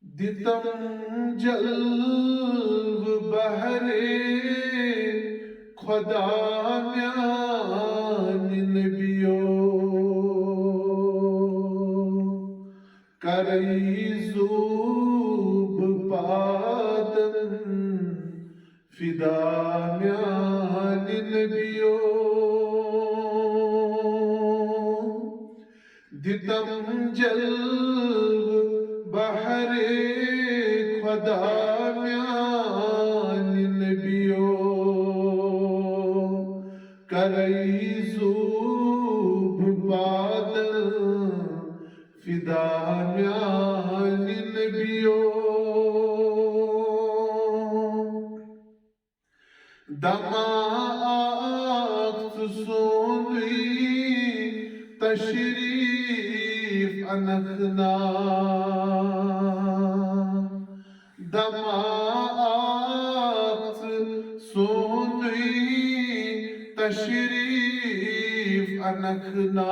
दितम जल्ब बहरे खुदा म्यान बियो करई ज़ूब पादन फिदा म्यान बियो दितम जल्ब बहरे खुदा म्यान बियो करई ज़ूब बादल फिदा म्यान बियो दमा आख्त सोनी तशरीफ अनखना दमा आख्त सोनी तशरीफ अनखना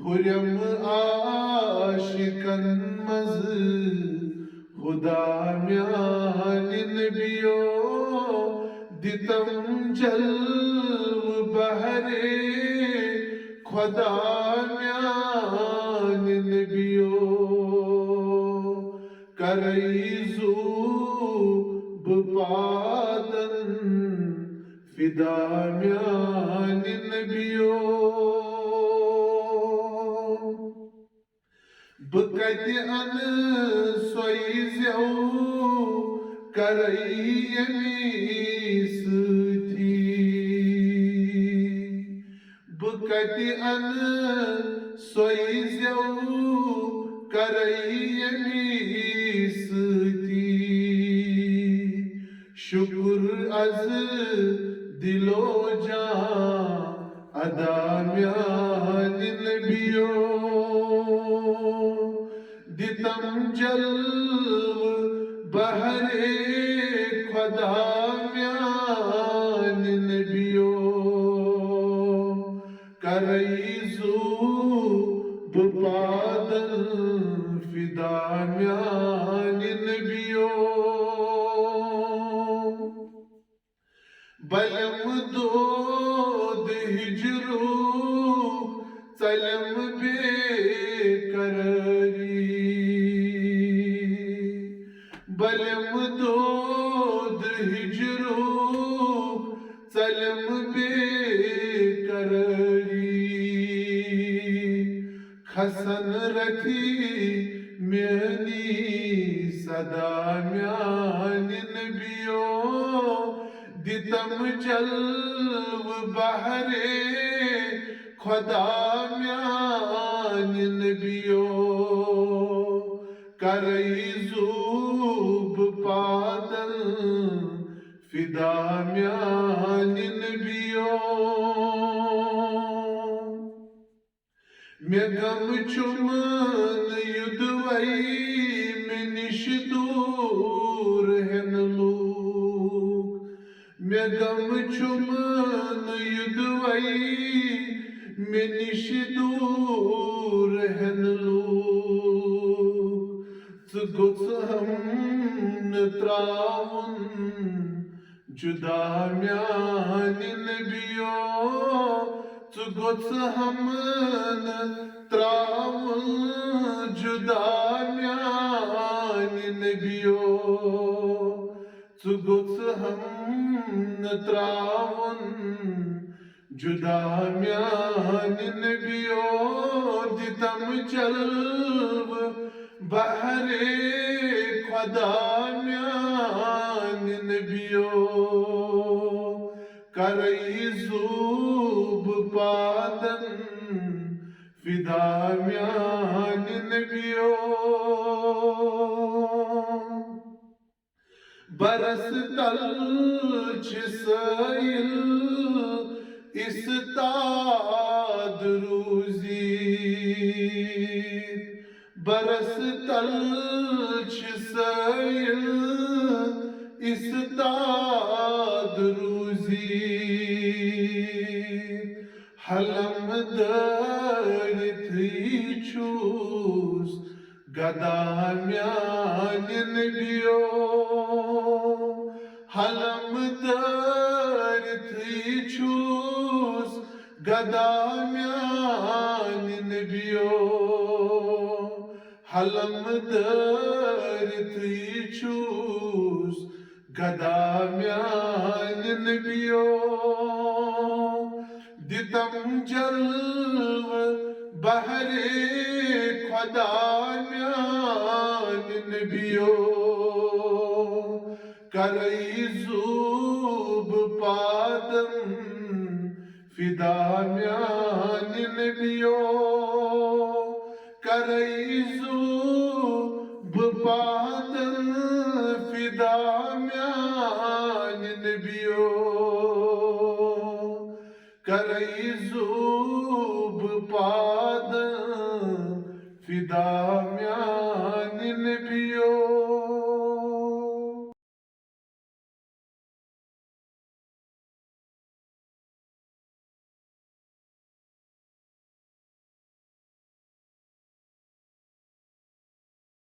हुरम आशिकन मज खुदा म्यान बियो दितम जल्ब बहरे खुदा म्यान बियो करई ज़ूब पादन फिदा म्यान बियो बकत अन सोई ज़्यौ करई यमीस थी बकत अन सोई ज़्यौ करई यमीस थी शुक्र अज दिलो जा अदा म्यान बियो दितम जल्ब बहरे खुदा म्यान बियो करई ज़ूब बादल फिदा म्यान बियो बलम दोद हिजरू चलम बेकरारी बलम दोद हिजरू चलम बेकरारी खसन रखी मेहनी सदा म्यान बियो दितम जल्ब बहरे खुदा म्यान बियो करई ज़ूब पादल फिदा म्यान बियो मे गम चुमन युदवई में निश दूर हन लोग मे गम चुमन युदवई में निश दूर हन लोग गुस हम त्रावन जुदा म्यान बियो गुस हम त्रावन जुदा म्यान बियो गुस हम त्रावन जुदा म्यान बियो दितम जल्ब बहरे खुदा म्यान बियो करई ज़ूब पादन फिदा म्यान बियो बरस तल छिसैल इस्ताद रूज़ी बरस तल छिसैल इस्ताद रूज़ी हलम दर थी चूस गदा म्यान नबियो हलम दर थी छूस गदा म्यान नबियो हलम दर थी छूस गदा म्यान नबियो दितम जल्व बहरे खुदा म्यान नबियो करई ज़ूब पादम फिदा म्यान नबियो करई ज़ूब पादम फिदा म्यान नबियो करई ज़ूब पादम फिदा म्यान नबियो